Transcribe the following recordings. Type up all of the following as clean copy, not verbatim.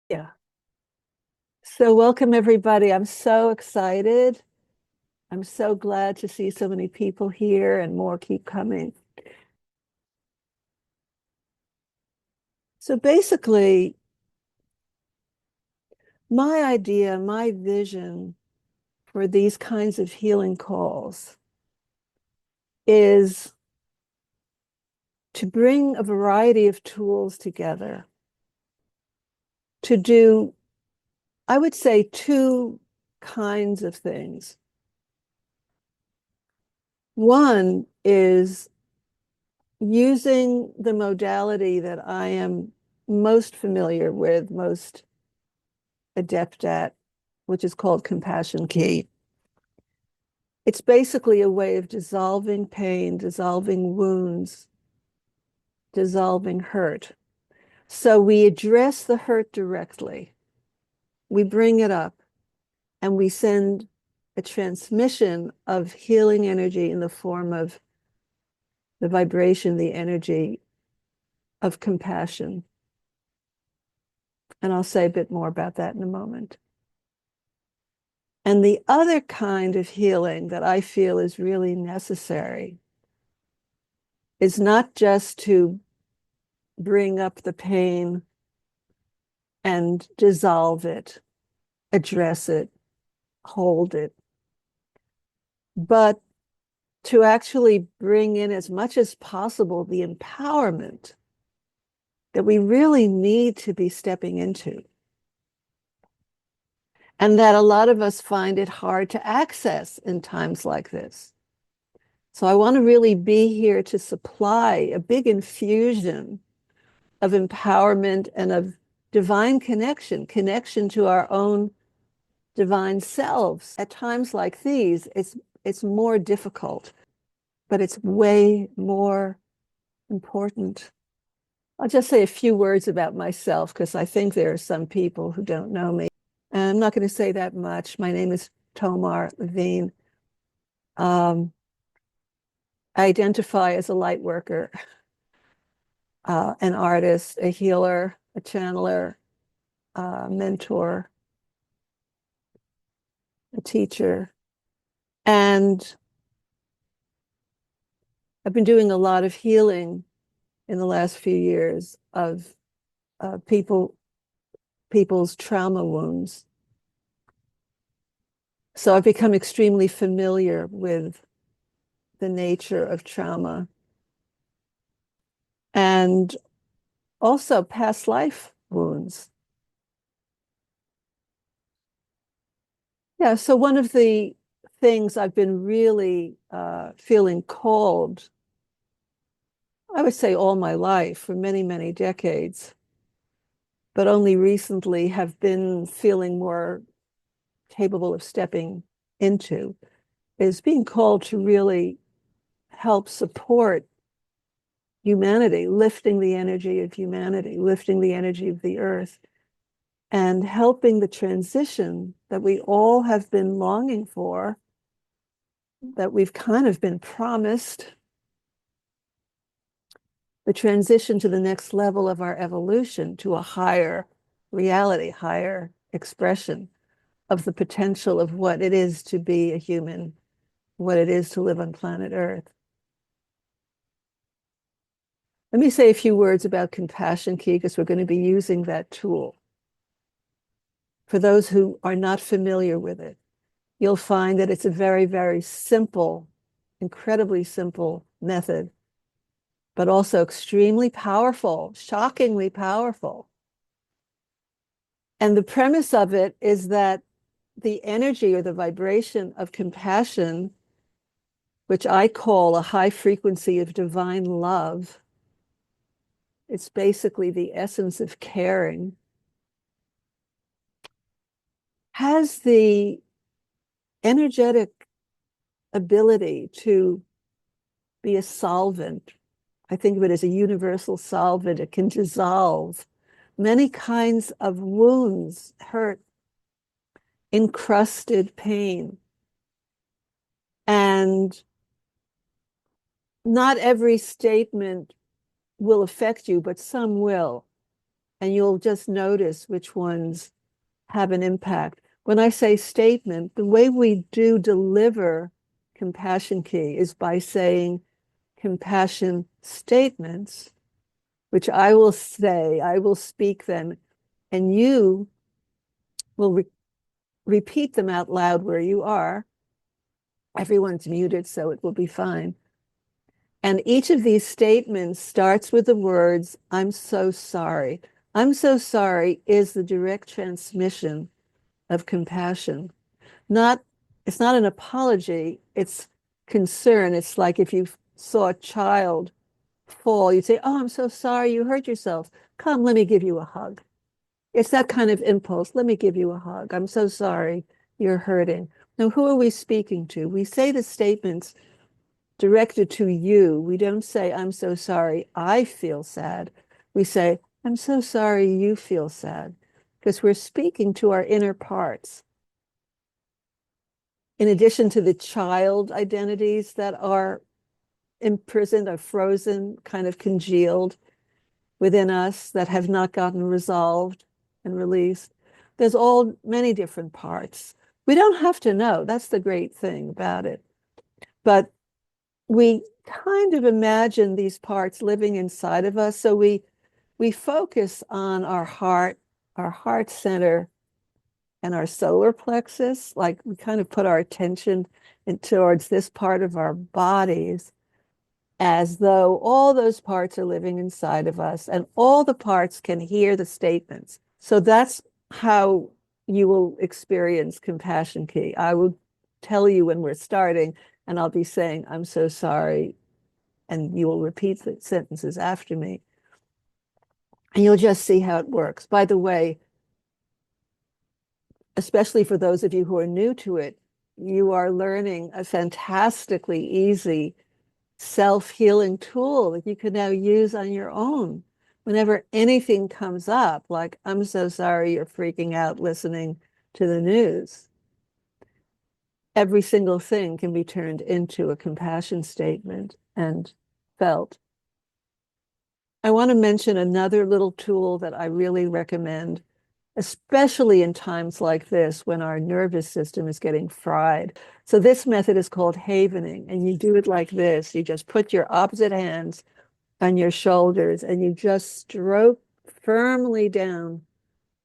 Yeah. So welcome everybody. I'm so excited. I'm so glad to see so many people here and more keep coming. So basically, my idea, my vision for these kinds of healing calls is to bring a variety of tools together to do, I would say, two kinds of things. One is using the modality that I am most familiar with, most adept at, which is called Compassion Key. It's basically a way of dissolving pain, dissolving wounds, dissolving hurt. So we address the hurt directly. We bring it up and we send a transmission of healing energy in the form of the vibration, the energy of compassion. And I'll say a bit more about that in a moment. And the other kind of healing that I feel is really necessary is not just to bring up the pain and dissolve it, address it, hold it, but to actually bring in as much as possible the empowerment that we really need to be stepping into. And that a lot of us find it hard to access in times like this. So I want to really be here to supply a big infusion of empowerment and of divine connection, connection to our own divine selves. At times like these, it's more difficult, but it's way more important. I'll just say a few words about myself because I think there are some people who don't know me. And I'm not going to say that much. My name is Tomar Levine. I identify as a light worker, an artist, a healer, a channeler, a mentor, a teacher. And I've been doing a lot of healing in the last few years of people's trauma wounds. So I've become extremely familiar with the nature of trauma and also past life wounds. Yeah, so one of the things I've been really feeling called, I would say all my life, for many, many decades, but only recently have been feeling more capable of stepping into, is being called to really help support humanity, lifting the energy of humanity, lifting the energy of the earth, and helping the transition that we all have been longing for, that we've kind of been promised, the transition to the next level of our evolution, to a higher reality, higher expression of the potential of what it is to be a human, what it is to live on planet Earth. Let me say a few words about Compassion Key because we're going to be using that tool. For those who are not familiar with it, you'll find that it's a very, very simple, incredibly simple method, but also extremely powerful, shockingly powerful. And the premise of it is that the energy or the vibration of compassion, which I call a high frequency of divine love, it's basically the essence of caring, has the energetic ability to be a solvent. I think of it as a universal solvent. It can dissolve many kinds of wounds, hurt, encrusted pain. And not every statement will affect you, but some will. and you'll just notice which ones have an impact. When I say statement, the way we do deliver Compassion Key is by saying compassion statements, which I will say, I will speak them, and you will repeat them out loud where you are. Everyone's muted, so it will be fine. And each of these statements starts with the words, I'm so sorry. I'm so sorry is the direct transmission of compassion. It's not an apology, it's concern. It's like if you saw a child fall, you'd say, oh, I'm so sorry you hurt yourself. Come, let me give you a hug. It's that kind of impulse. Let me give you a hug. I'm so sorry you're hurting. Now, who are we speaking to? We say the statements directed to you. We don't say, I'm so sorry I feel sad. We say, I'm so sorry you feel sad, because we're speaking to our inner parts. In addition to the child identities that are imprisoned or frozen, kind of congealed within us that have not gotten resolved and released, there's all many different parts. We don't have to know. That's the great thing about it. But we kind of imagine these parts living inside of us. So we focus on our heart center, and our solar plexus. Like we kind of put our attention towards this part of our bodies as though all those parts are living inside of us and all the parts can hear the statements. So that's how you will experience Compassion Key. I will tell you when we're starting, and I'll be saying, I'm so sorry. And you will repeat the sentences after me. And you'll just see how it works. By the way, especially for those of you who are new to it, you are learning a fantastically easy self-healing tool that you can now use on your own. Whenever anything comes up, like, I'm so sorry you're freaking out listening to the news, every single thing can be turned into a compassion statement and felt. I want to mention another little tool that I really recommend, especially in times like this when our nervous system is getting fried. So this method is called havening, and you do it like this. You just put your opposite hands on your shoulders and you just stroke firmly down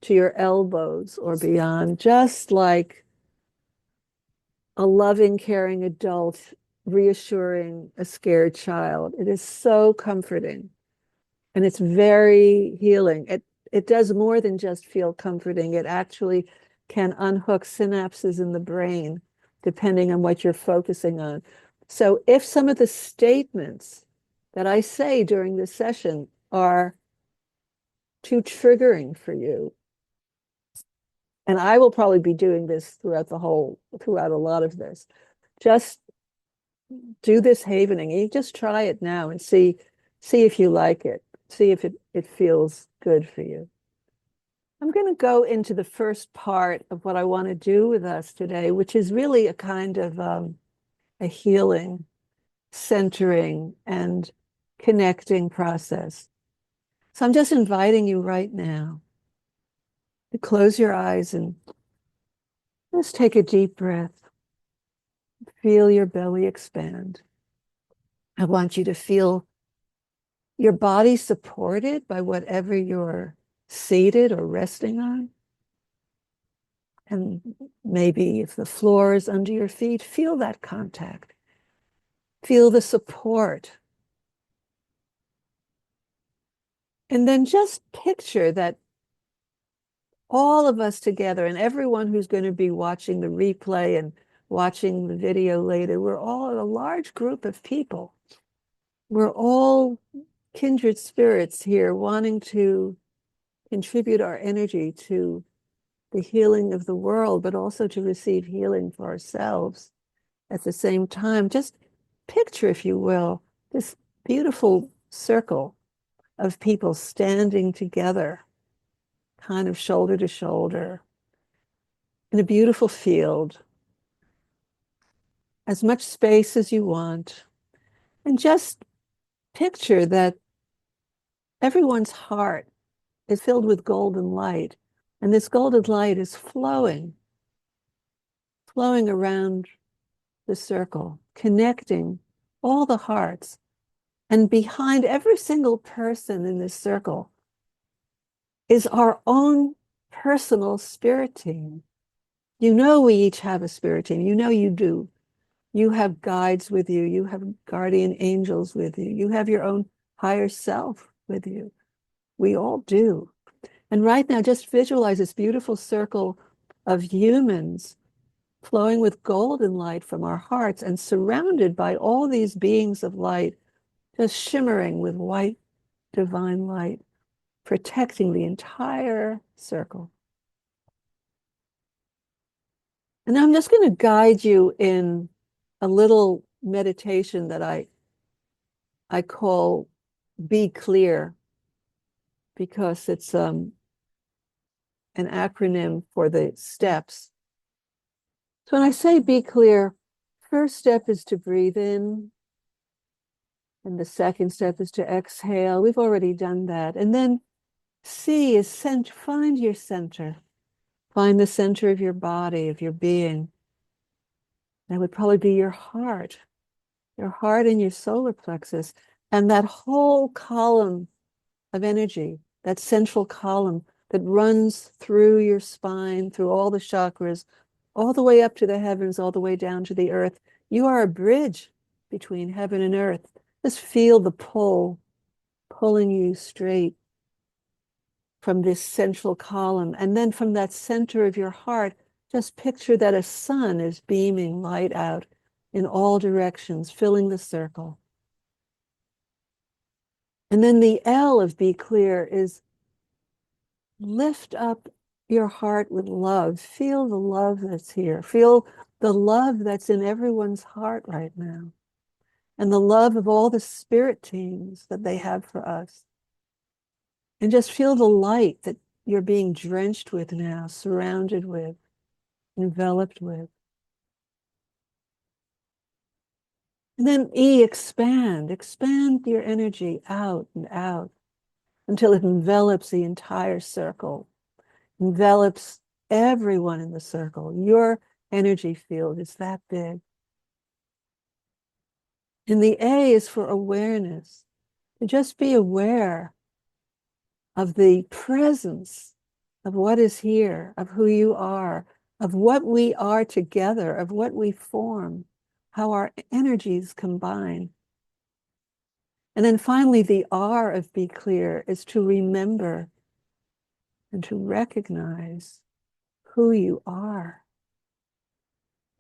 to your elbows or beyond, just like a loving, caring adult reassuring a scared child. It is so comforting and it's very healing. It does more than just feel comforting. It actually can unhook synapses in the brain, depending on what you're focusing on. So if some of the statements that I say during this session are too triggering for you, and I will probably be doing this throughout a lot of this, just do this havening. You just try it now and see if you like it. See if it feels good for you. I'm going to go into the first part of what I want to do with us today, which is really a kind of a healing, centering, and connecting process. So I'm just inviting you right now to close your eyes and just take a deep breath. Feel your belly expand. I want you to feel your body supported by whatever you're seated or resting on. And maybe if the floor is under your feet, feel that contact. Feel the support. And then just picture that all of us together and everyone who's going to be watching the replay and watching the video later, we're all a large group of people. We're all kindred spirits here wanting to contribute our energy to the healing of the world, but also to receive healing for ourselves at the same time. Just picture, if you will, this beautiful circle of people standing together, kind of shoulder to shoulder, in a beautiful field, as much space as you want. And just picture that everyone's heart is filled with golden light. And this golden light is flowing around the circle, connecting all the hearts. And behind every single person in this circle is our own personal spirit team. You know, we each have a spirit team. You know, you do. You have guides with you. You have guardian angels with you. You have your own higher self with you. We all do. And right now, just visualize this beautiful circle of humans flowing with golden light from our hearts and surrounded by all these beings of light, just shimmering with white divine light, protecting the entire circle. And I'm just going to guide you in a little meditation that I call Be Clear, because it's an acronym for the steps. So when I say be clear, first step is to breathe in, and the second step is to exhale. We've already done that. And then C is find your center. Find the center of your body, of your being. That would probably be your heart and your solar plexus, and that whole column of energy, that central column that runs through your spine, through all the chakras, all the way up to the heavens, all the way down to the earth. You are a bridge between heaven and earth. Just feel the pull, pulling you straight from this central column. And then from that center of your heart, just picture that a sun is beaming light out in all directions, filling the circle. And then the L of be clear is lift up your heart with love. Feel the love that's here. Feel the love that's in everyone's heart right now. And the love of all the spirit teams that they have for us. And just feel the light that you're being drenched with now, surrounded with, enveloped with. And then E, expand your energy out and out until it envelops the entire circle, envelops everyone in the circle. Your energy field is that big. And the A is for awareness, to just be aware of the presence of what is here, of who you are, of what we are together, of what we form, how our energies combine. And then finally, the R of be clear is to remember and to recognize who you are,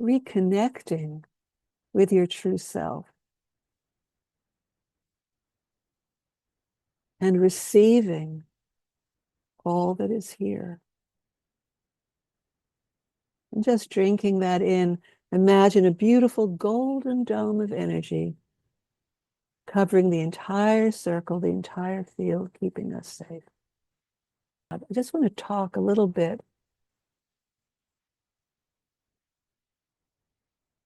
reconnecting with your true self and receiving all that is here. And just drinking that in, imagine a beautiful golden dome of energy covering the entire circle, the entire field, keeping us safe. I just want to talk a little bit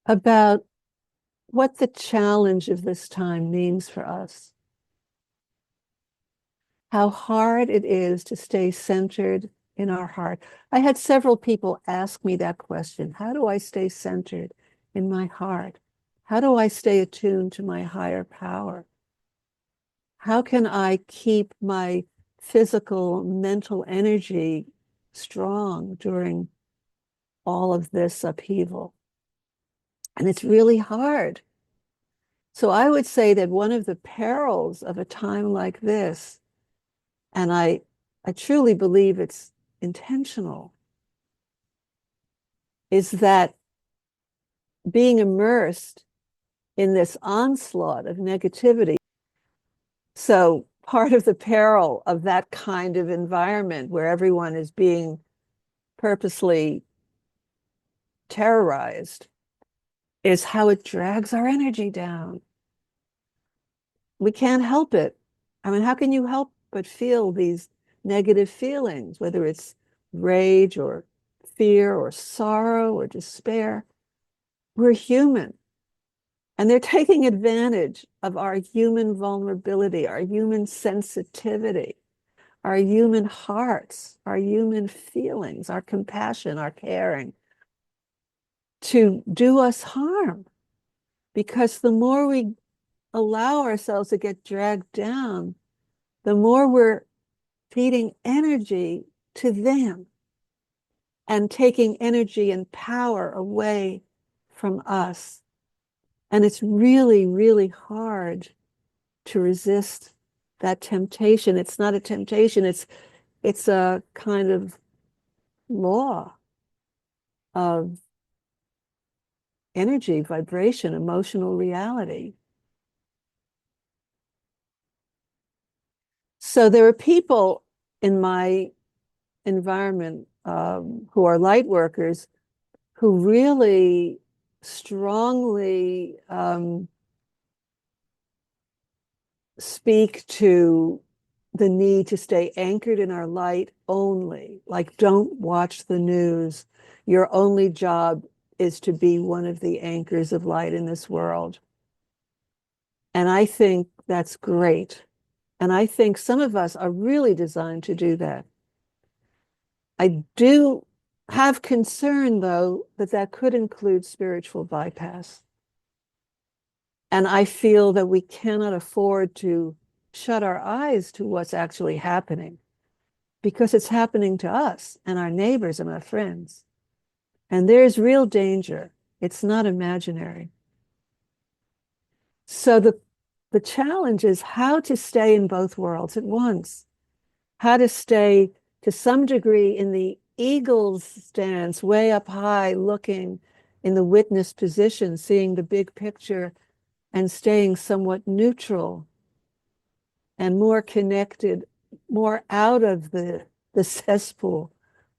about what the challenge of this time means for us. How hard it is to stay centered in our heart. I had several people ask me that question. How do I stay centered in my heart? How do I stay attuned to my higher power? How can I keep my physical, mental energy strong during all of this upheaval? And it's really hard. So I would say that one of the perils of a time like this, and I truly believe it's intentional, is that being immersed in this onslaught of negativity. So part of the peril of that kind of environment where everyone is being purposely terrorized is how it drags our energy down. We can't help it. I mean, how can you help but feel these negative feelings, whether it's rage or fear or sorrow or despair? We're human. And they're taking advantage of our human vulnerability, our human sensitivity, our human hearts, our human feelings, our compassion, our caring, to do us harm. Because the more we allow ourselves to get dragged down, the more we're feeding energy to them and taking energy and power away from us. And it's really, really hard to resist that temptation. It's not a temptation, it's a kind of law of energy, vibration, emotional reality. So there are people in my environment who are light workers who really strongly speak to the need to stay anchored in our light only. Like, don't watch the news. Your only job is to be one of the anchors of light in this world. And I think that's great. And I think some of us are really designed to do that. I do have concern, though, that that could include spiritual bypass. And I feel that we cannot afford to shut our eyes to what's actually happening, because it's happening to us and our neighbors and our friends. And there's real danger. It's not imaginary. So the challenge is how to stay in both worlds at once, how to stay to some degree in the eagle's stance, way up high, looking in the witness position, seeing the big picture, and staying somewhat neutral and more connected, more out of the cesspool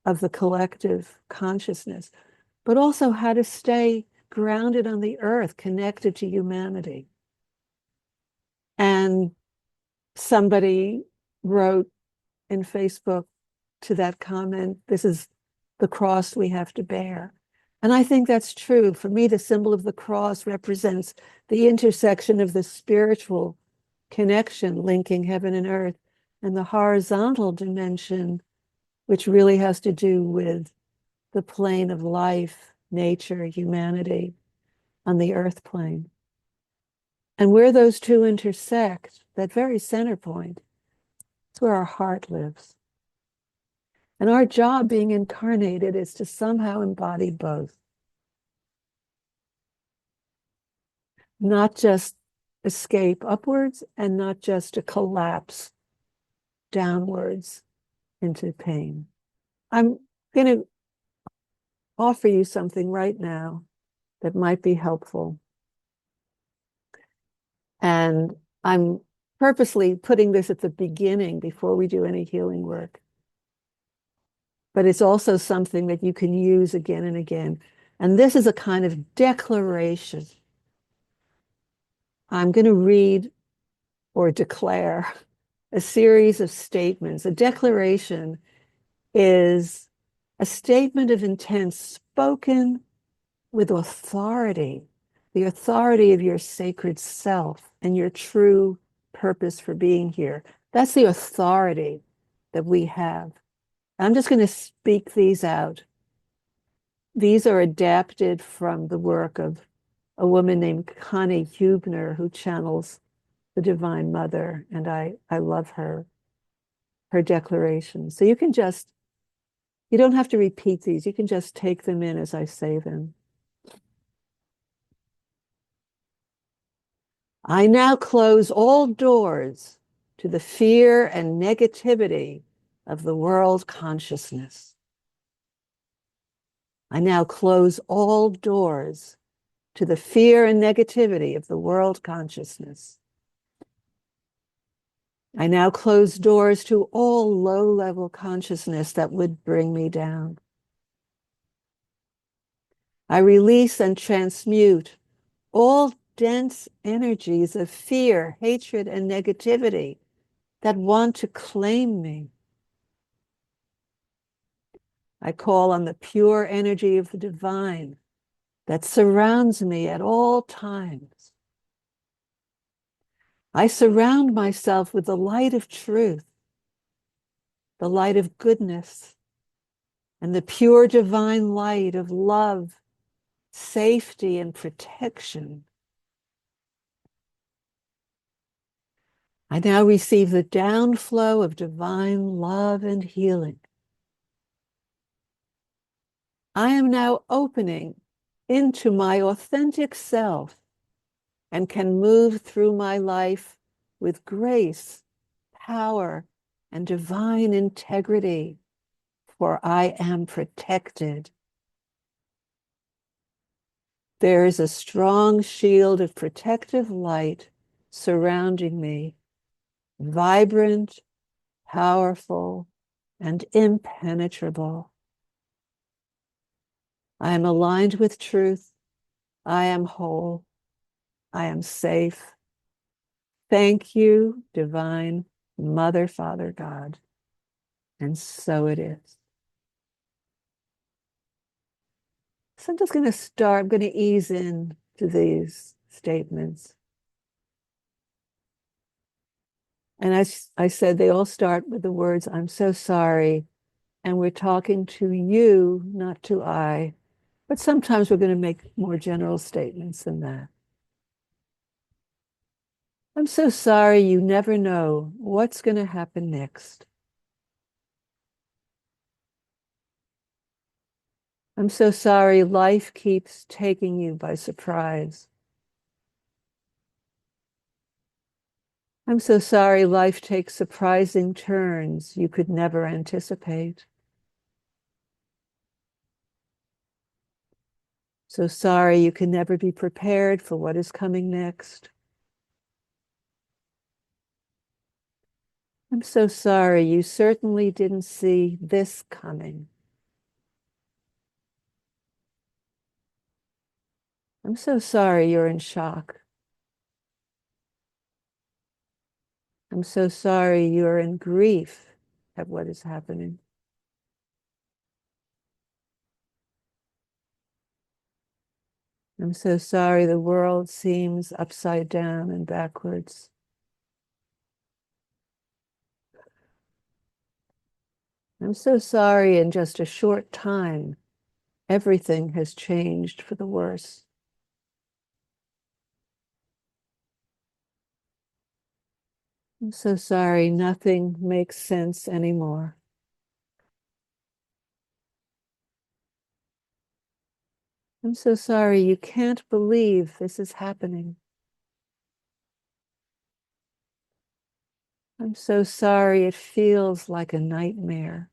of the collective consciousness, but also how to stay grounded on the earth, connected to humanity. And somebody wrote in Facebook to that comment, this is the cross we have to bear. And I think that's true. For me, the symbol of the cross represents the intersection of the spiritual connection linking heaven and earth and the horizontal dimension, which really has to do with the plane of life, nature, humanity on the earth plane. And where those two intersect, that very center point, it's where our heart lives. And our job being incarnated is to somehow embody both. Not just escape upwards and not just to collapse downwards into pain. I'm going to offer you something right now that might be helpful. And I'm purposely putting this at the beginning before we do any healing work. But it's also something that you can use again and again. And this is a kind of declaration. I'm going to read or declare a series of statements. A declaration is a statement of intent spoken with authority, the authority of your sacred self and your true purpose for being here. That's the authority that we have. I'm just going to speak these out. These are adapted from the work of a woman named Connie Hubner, who channels the Divine Mother, and I love her declaration. So you don't have to repeat these. You can just take them in as I say them. I now close all doors to the fear and negativity of the world consciousness. I now close all doors to the fear and negativity of the world consciousness. I now close doors to all low-level consciousness that would bring me down. I release and transmute all dense energies of fear, hatred, and negativity that want to claim me. I call on the pure energy of the divine that surrounds me at all times. I surround myself with the light of truth the light of goodness, and the pure divine light of love, safety, and protection. I now receive the downflow of divine love and healing. I am now opening into my authentic self and can move through my life with grace, power, and divine integrity, for I am protected. There is a strong shield of protective light surrounding me, vibrant, powerful, and impenetrable. I am aligned with truth. I am whole. I am safe. Thank you, Divine Mother, Father, God. And so it is. So I'm just going to start, I'm going to ease in to these statements. And as I said, they all start with the words, I'm so sorry. And we're talking to you, not to I. But sometimes we're going to make more general statements than that. I'm so sorry, you never know what's going to happen next. I'm so sorry, life keeps taking you by surprise. I'm so sorry, life takes surprising turns you could never anticipate. So sorry, you can never be prepared for what is coming next. I'm so sorry, you certainly didn't see this coming. I'm so sorry you're in shock. I'm so sorry you're in grief at what is happening. I'm so sorry the world seems upside down and backwards. I'm so sorry in just a short time, everything has changed for the worse. I'm so sorry nothing makes sense anymore. I'm so sorry you can't believe this is happening. I'm so sorry it feels like a nightmare.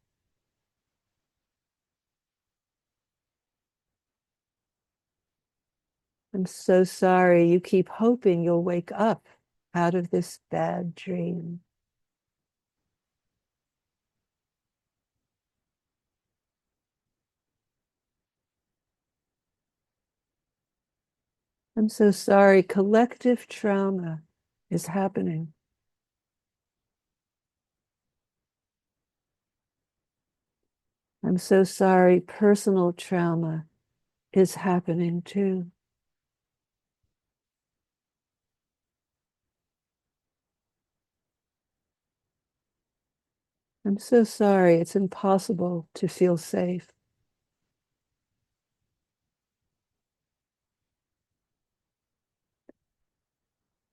I'm so sorry you keep hoping you'll wake up out of this bad dream. I'm so sorry collective trauma is happening. I'm so sorry personal trauma is happening too. I'm so sorry it's impossible to feel safe.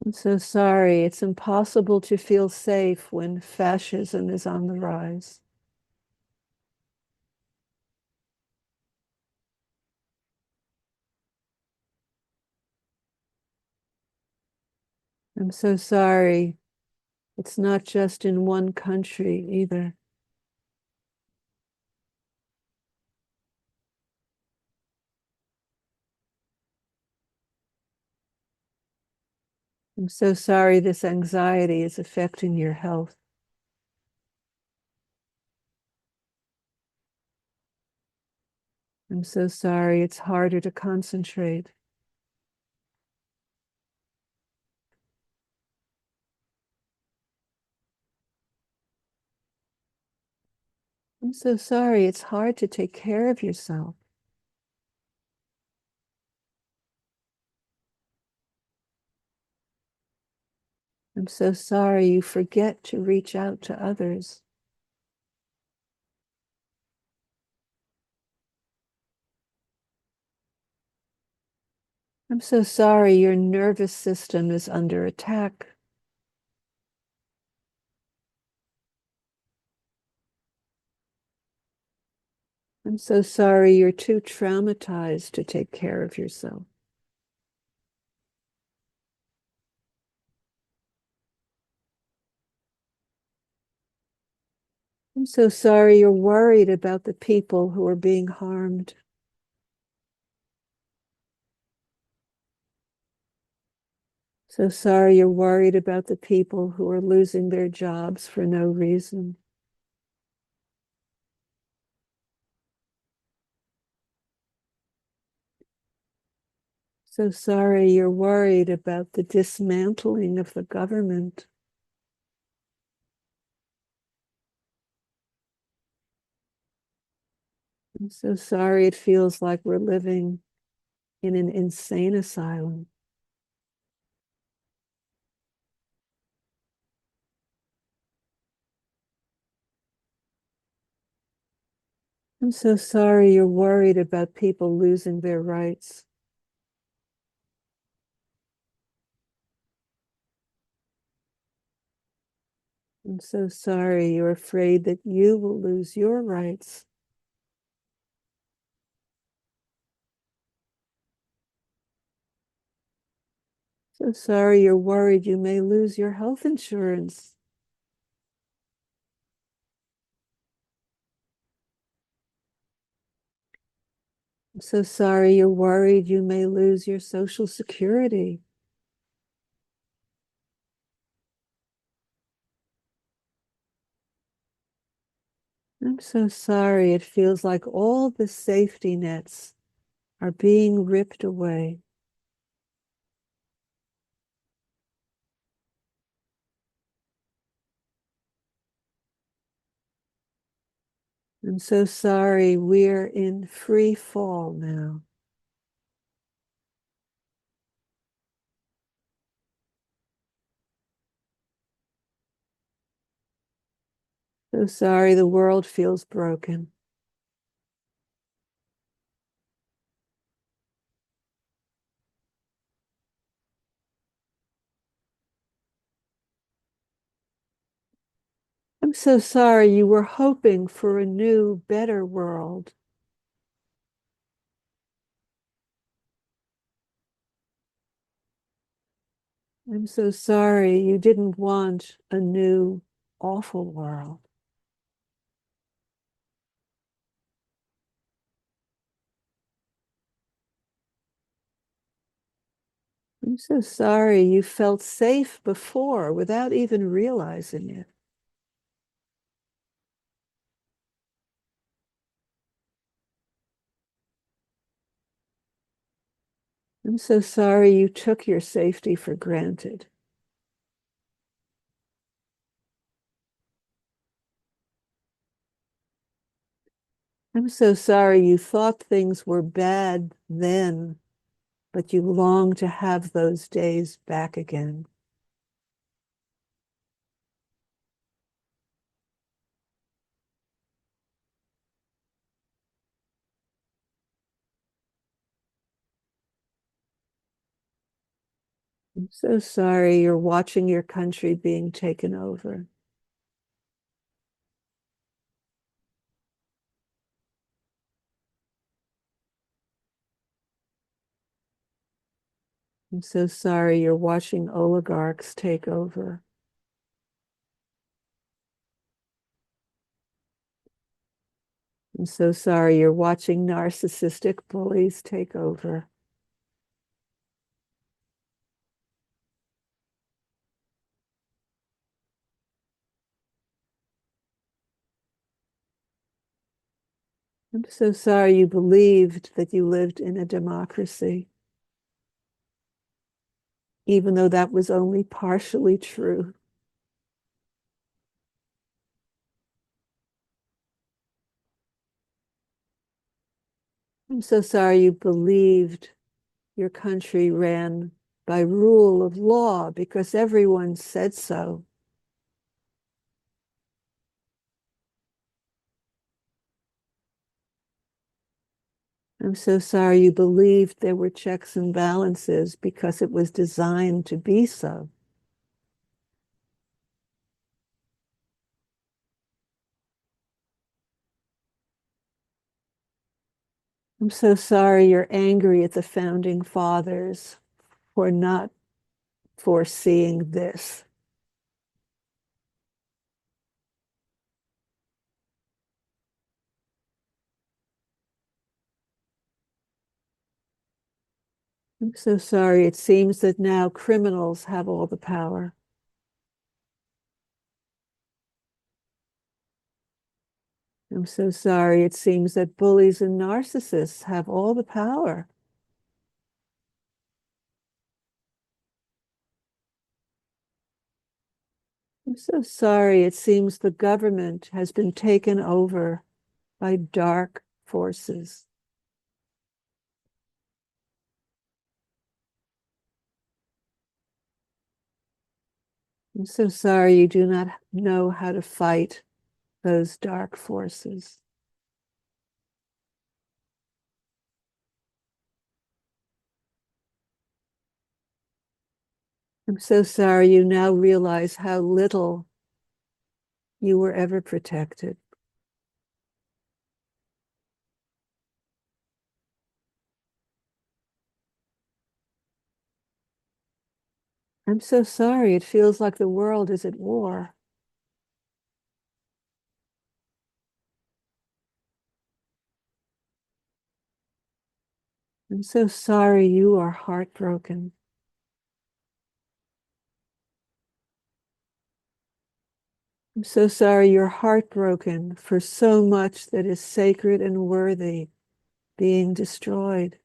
I'm so sorry it's impossible to feel safe when fascism is on the rise. I'm so sorry it's not just in one country either. I'm so sorry this anxiety is affecting your health. I'm so sorry it's harder to concentrate. I'm so sorry it's hard to take care of yourself. I'm so sorry you forget to reach out to others. I'm so sorry your nervous system is under attack. I'm so sorry you're too traumatized to take care of yourself. I'm so sorry you're worried about the people who are being harmed. So sorry you're worried about the people who are losing their jobs for no reason. So sorry you're worried about the dismantling of the government. I'm so sorry it feels like we're living in an insane asylum. I'm so sorry you're worried about people losing their rights. I'm so sorry you're afraid that you will lose your rights. So sorry you're worried you may lose your health insurance. I'm so sorry you're worried you may lose your Social Security. I'm so sorry it feels like all the safety nets are being ripped away. I'm so sorry we're in free fall now. So sorry the world feels broken. I'm so sorry you were hoping for a new, better world. I'm so sorry you didn't want a new, awful world. I'm so sorry you felt safe before without even realizing it. I'm so sorry you took your safety for granted. I'm so sorry you thought things were bad then, but you long to have those days back again. I'm so sorry you're watching your country being taken over. I'm so sorry you're watching oligarchs take over. I'm so sorry you're watching narcissistic bullies take over. I'm so sorry you believed that you lived in a democracy, even though that was only partially true. I'm so sorry you believed your country ran by rule of law because everyone said so. I'm so sorry you believed there were checks and balances because it was designed to be so. I'm so sorry you're angry at the founding fathers for not foreseeing this. I'm so sorry. It seems that now criminals have all the power. I'm so sorry. It seems that bullies and narcissists have all the power. I'm so sorry. It seems the government has been taken over by dark forces. I'm so sorry you do not know how to fight those dark forces. I'm so sorry you now realize how little you were ever protected. I'm so sorry. It feels like the world is at war. I'm so sorry you are heartbroken. I'm so sorry you're heartbroken for so much that is sacred and worthy being destroyed.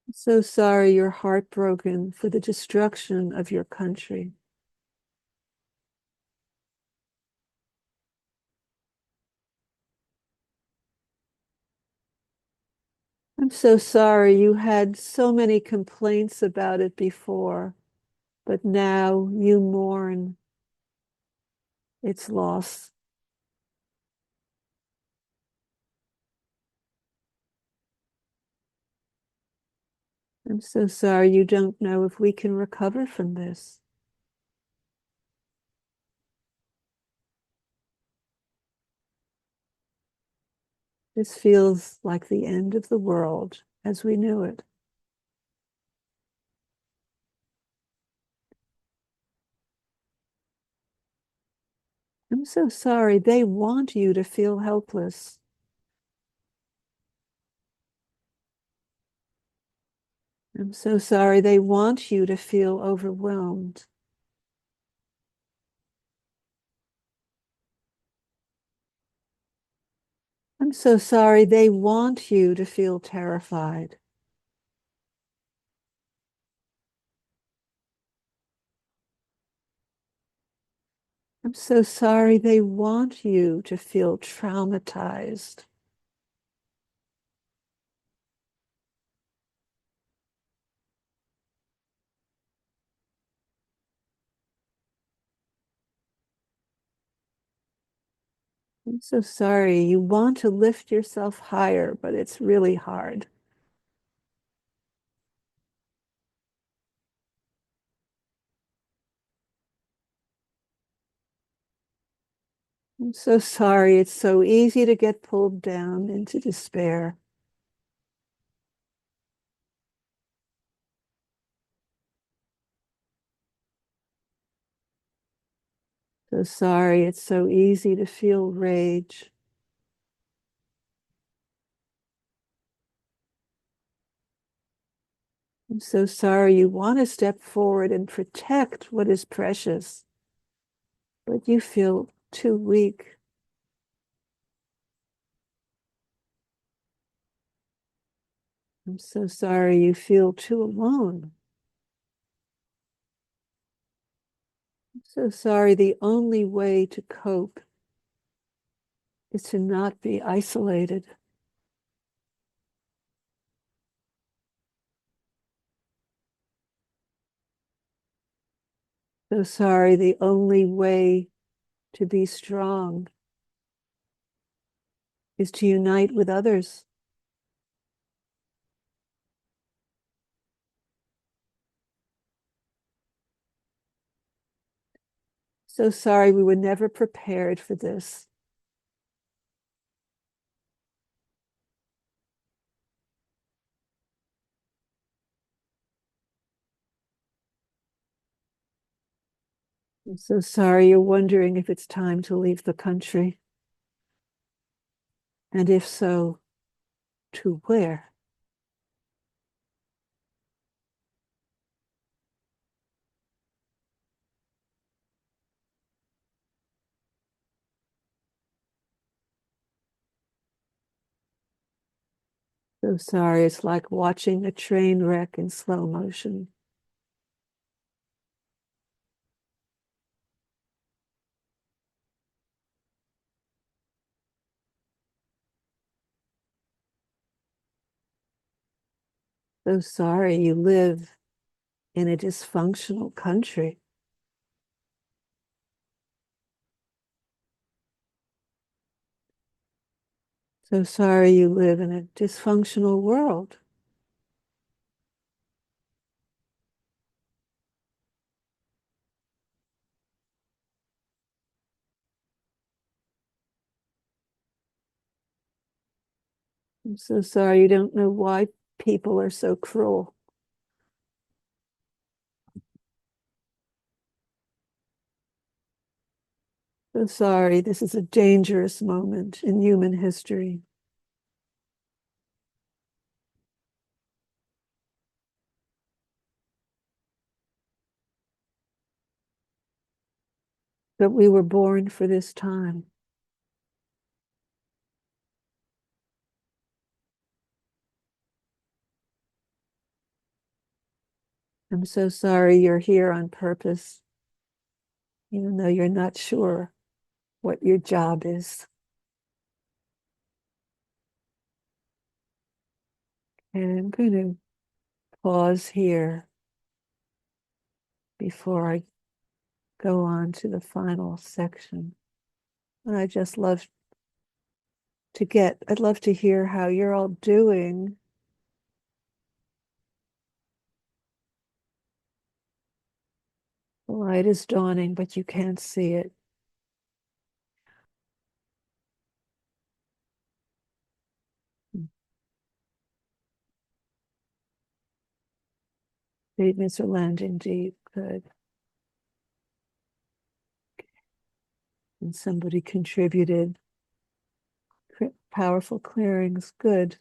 I'm so sorry you're heartbroken for the destruction of your country. I'm so sorry you had so many complaints about it before, but now you mourn its loss. I'm so sorry you don't know if we can recover from this. This feels like the end of the world as we knew it. I'm so sorry. They want you to feel helpless. I'm so sorry. They want you to feel overwhelmed. I'm so sorry. They want you to feel terrified. I'm so sorry. They want you to feel traumatized. I'm so sorry. You want to lift yourself higher, but it's really hard. I'm so sorry. It's so easy to get pulled down into despair. So sorry. It's so easy to feel rage. I'm so sorry. You want to step forward and protect what is precious, but you feel too weak. I'm so sorry. You feel too alone. I'm so sorry. The only way to cope is to not be isolated. So sorry, the only way to be strong is to unite with others. So sorry, we were never prepared for this. I'm so sorry you're wondering if it's time to leave the country. And if so, to where? So sorry, it's like watching a train wreck in slow motion. So sorry you live in a dysfunctional country. So sorry you live in a dysfunctional world. I'm so sorry you don't know why people are so cruel. So sorry, this is a dangerous moment in human history. But we were born for this time. I'm so sorry you're here on purpose, even though you're not sure what your job is. And I'm going to pause here before I go on to the final section. And I'd love to hear how you're all doing. The light is dawning, but you can't see it. Statements are landing deep. Good. And somebody contributed powerful clearings. Good.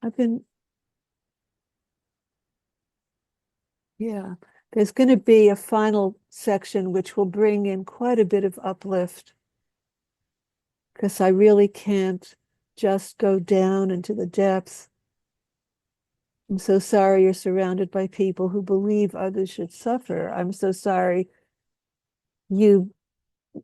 I've been, yeah. There's going to be a final section which will bring in quite a bit of uplift because I really can't just go down into the depths. I'm so sorry you're surrounded by people who believe others should suffer. I'm so sorry you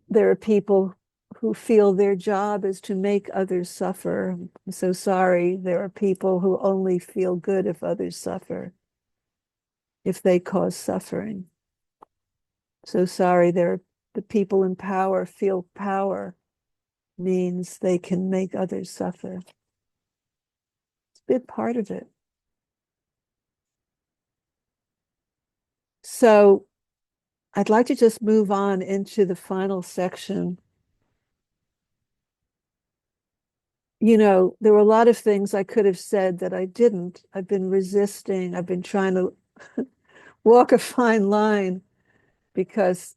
there are people who feel their job is to make others suffer. I'm so sorry there are people who only feel good if others suffer, if they cause suffering. So sorry there the people in power feel power means they can make others suffer. It's a big part of it. So I'd like to just move on into the final section. You know, there were a lot of things I could have said that I didn't. I've been resisting. I've been trying to walk a fine line because,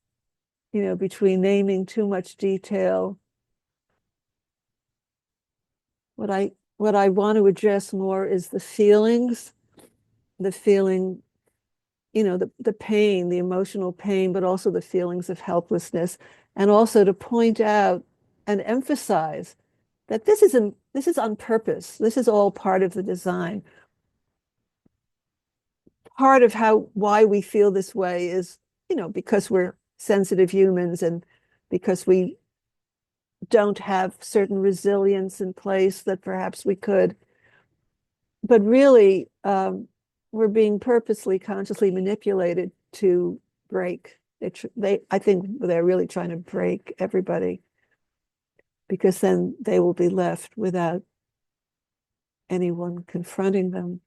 you know, between naming too much detail, what I want to address more is the feelings, the feeling, you know, the pain, the emotional pain, but also the feelings of helplessness, and also to point out and emphasize that this is on purpose. This is all part of the design. Part of how why we feel this way is, you know, because we're sensitive humans and because we don't have certain resilience in place that perhaps we could. But really, we're being purposely, consciously manipulated to break. I think they're really trying to break everybody, because then they will be left without anyone confronting them.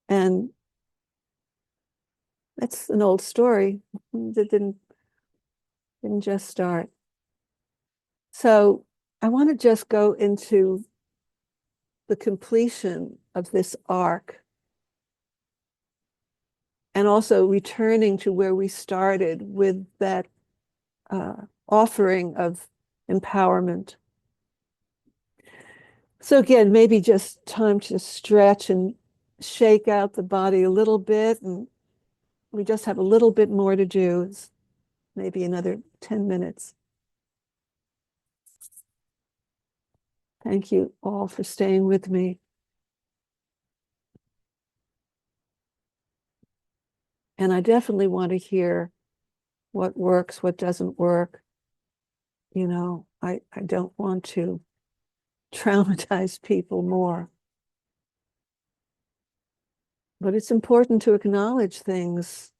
And that's an old story that didn't just start. So I want to just go into the completion of this arc, and also returning to where we started with that offering of empowerment. So again, maybe just time to stretch and shake out the body a little bit, and we just have a little bit more to do. It's maybe another 10 minutes. Thank you all for staying with me. And I definitely want to hear what works, what doesn't work. You know, I don't want to traumatize people more. But it's important to acknowledge things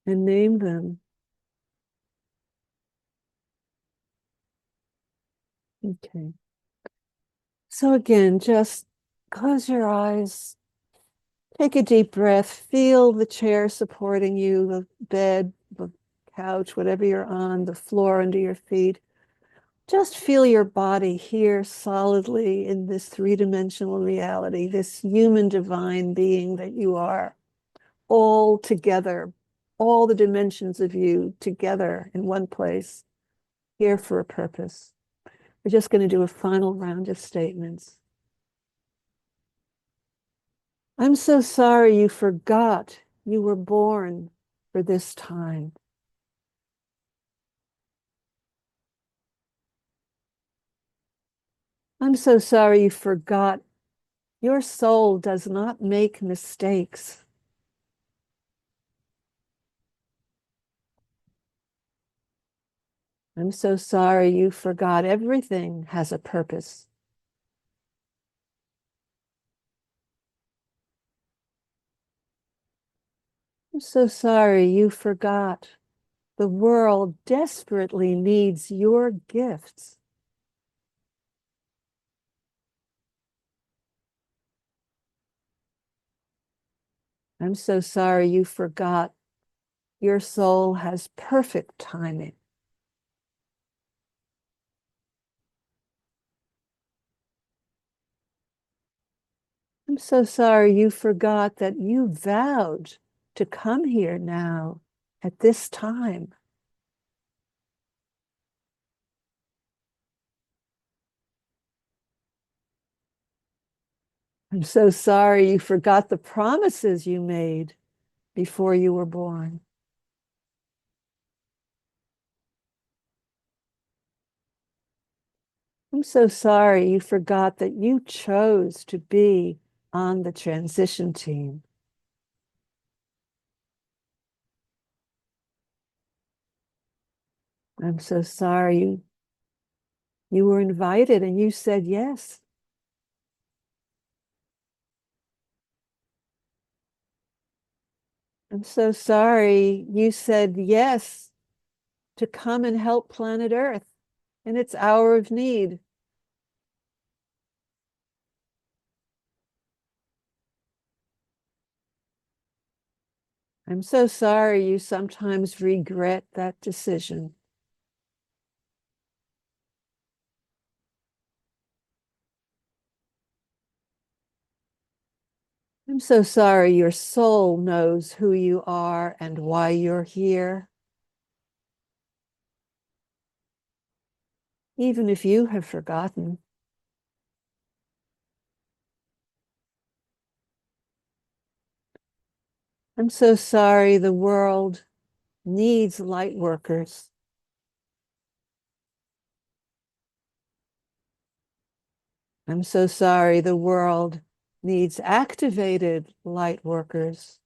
and name them. Okay. So again, just close your eyes, take a deep breath, feel the chair supporting you, the bed, the couch, whatever you're on, the floor under your feet. Just feel your body here solidly in this three-dimensional reality, this human divine being that you are, all together, all the dimensions of you together in one place, here for a purpose. We're just going to do a final round of statements. I'm so sorry you forgot you were born for this time. I'm so sorry you forgot your soul does not make mistakes. I'm so sorry you forgot everything has a purpose. I'm so sorry you forgot the world desperately needs your gifts. I'm so sorry you forgot your soul has perfect timing. I'm so sorry you forgot that you vowed to come here now at this time. I'm so sorry you forgot the promises you made before you were born. I'm so sorry you forgot that you chose to be on the transition team. I'm so sorry you were invited and you said yes. I'm so sorry you said yes to come and help planet Earth in its hour of need. I'm so sorry you sometimes regret that decision. I'm so sorry your soul knows who you are and why you're here, even if you have forgotten. I'm so sorry the world needs light workers. I'm so sorry the world needs activated light workers.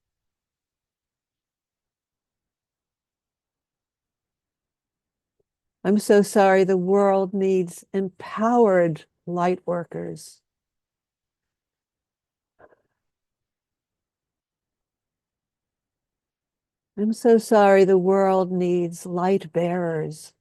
I'm so sorry the world needs empowered light workers. I'm so sorry the world needs light bearers.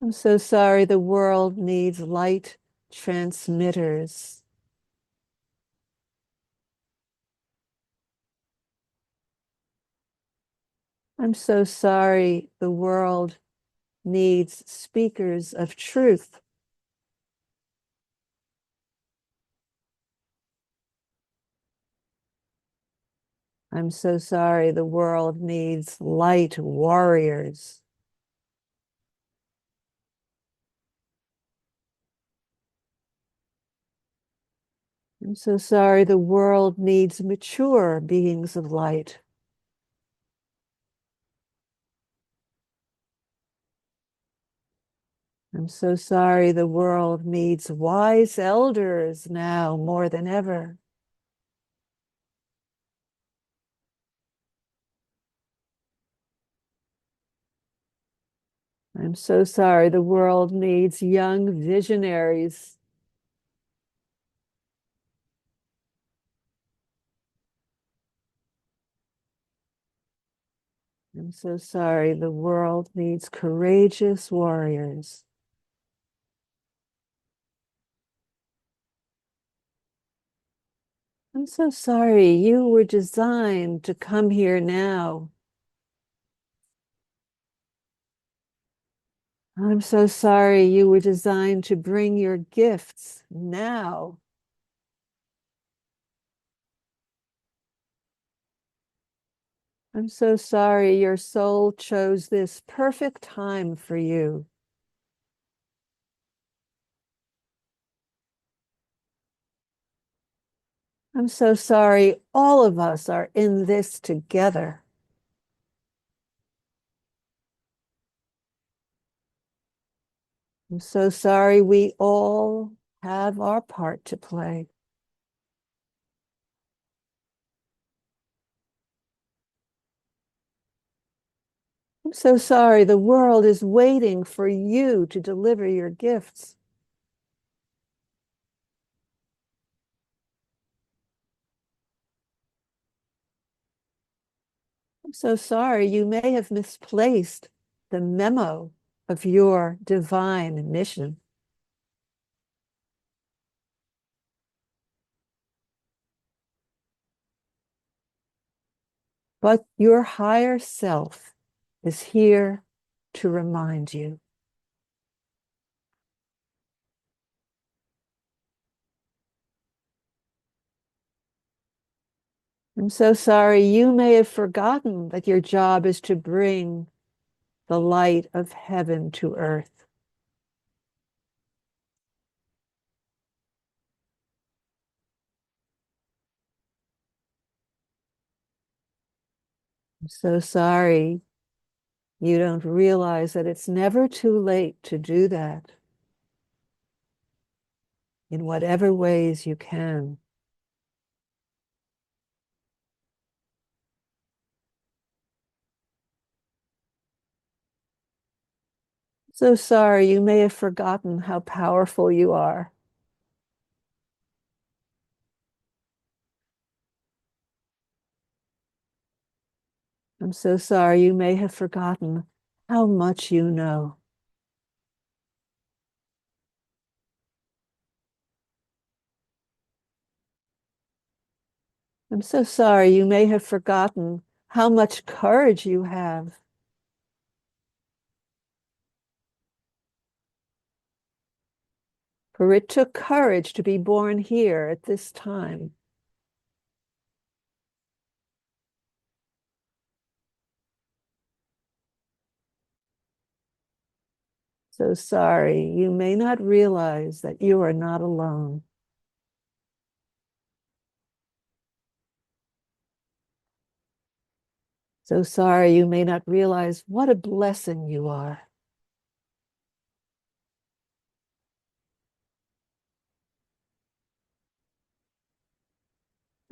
I'm so sorry the world needs light transmitters. I'm so sorry the world needs speakers of truth. I'm so sorry the world needs light warriors. I'm so sorry the world needs mature beings of light. I'm so sorry the world needs wise elders now more than ever. I'm so sorry the world needs young visionaries. I'm so sorry the world needs courageous warriors. I'm so sorry you were designed to come here now. I'm so sorry you were designed to bring your gifts now. I'm so sorry your soul chose this perfect time for you. I'm so sorry all of us are in this together. I'm so sorry we all have our part to play. I'm so sorry the world is waiting for you to deliver your gifts. I'm so sorry you may have misplaced the memo of your divine mission. But your higher self is here to remind you. I'm so sorry you may have forgotten that your job is to bring the light of heaven to earth. I'm so sorry you don't realize that it's never too late to do that in whatever ways you can. So sorry you may have forgotten how powerful you are. I'm so sorry you may have forgotten how much you know. I'm so sorry you may have forgotten how much courage you have. For it took courage to be born here at this time. So sorry, you may not realize that you are not alone. So sorry, you may not realize what a blessing you are.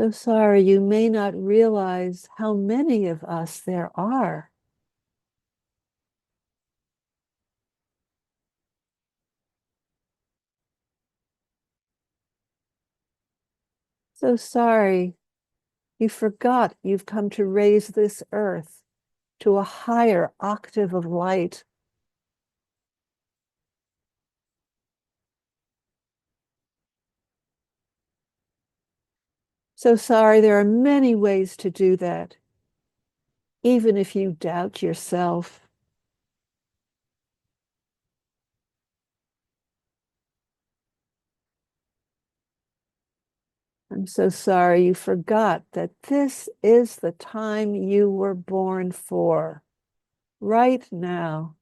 So sorry, you may not realize how many of us there are. So sorry. You forgot you've come to raise this earth to a higher octave of light. So sorry, there are many ways to do that, even if you doubt yourself. I'm so sorry you forgot that this is the time you were born for, right now.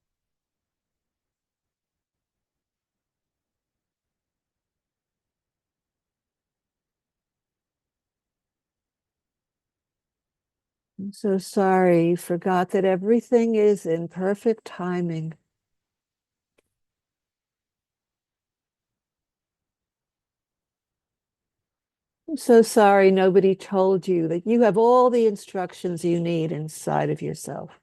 I'm so sorry you forgot that everything is in perfect timing. I'm so sorry nobody told you that you have all the instructions you need inside of yourself.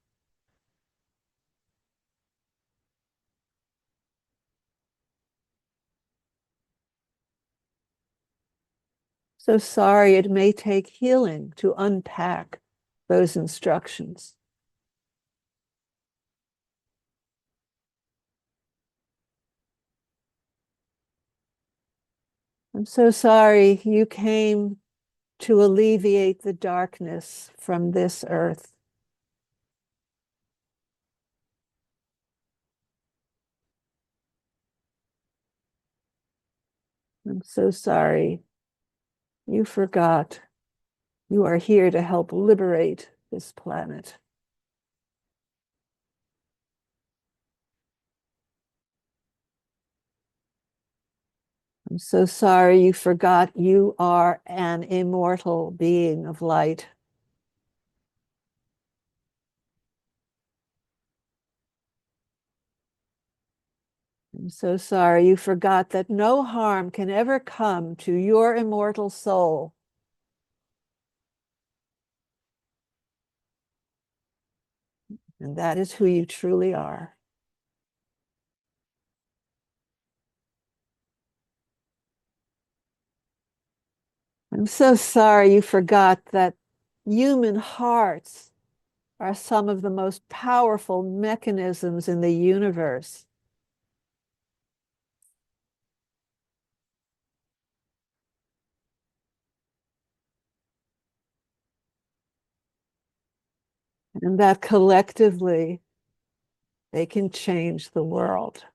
So sorry it may take healing to unpack those instructions. I'm so sorry you came to alleviate the darkness from this earth. I'm so sorry you forgot you are here to help liberate this planet. I'm so sorry you forgot you are an immortal being of light. I'm so sorry you forgot that no harm can ever come to your immortal soul. And that is who you truly are. I'm so sorry you forgot that human hearts are some of the most powerful mechanisms in the universe. And that collectively they can change the world.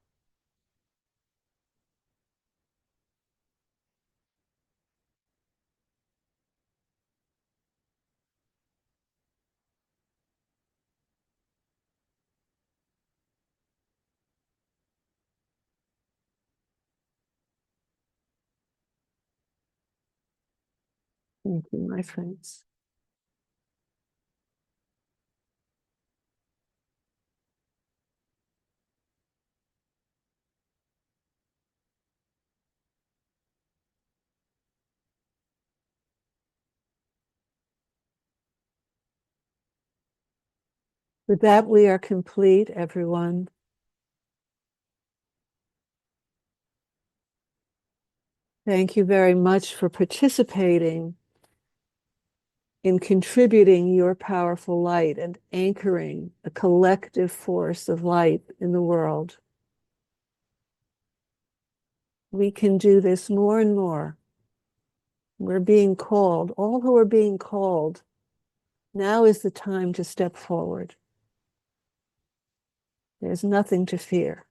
Thank you, my friends. With that, we are complete, everyone. Thank you very much for participating in contributing your powerful light and anchoring a collective force of light in the world. We can do this more and more. We're being called, all who are being called, now is the time to step forward. There's nothing to fear.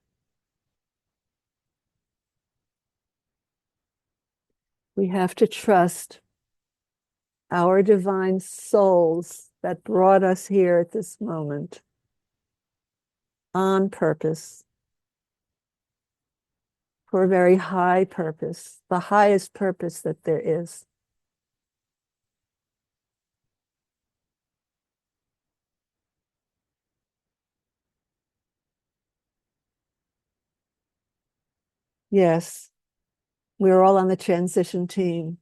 We have to trust our divine souls that brought us here at this moment on purpose, for a very high purpose, the highest purpose that there is. Yes, we're all on the transition team.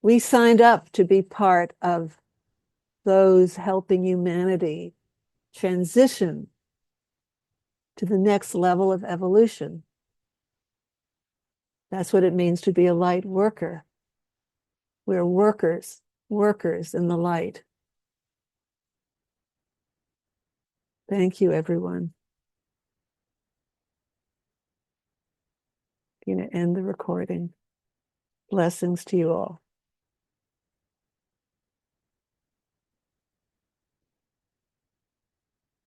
We signed up to be part of those helping humanity transition to the next level of evolution. That's what it means to be a light worker. We're workers, workers in the light. Thank you, everyone. I'm going to end the recording. Blessings to you all.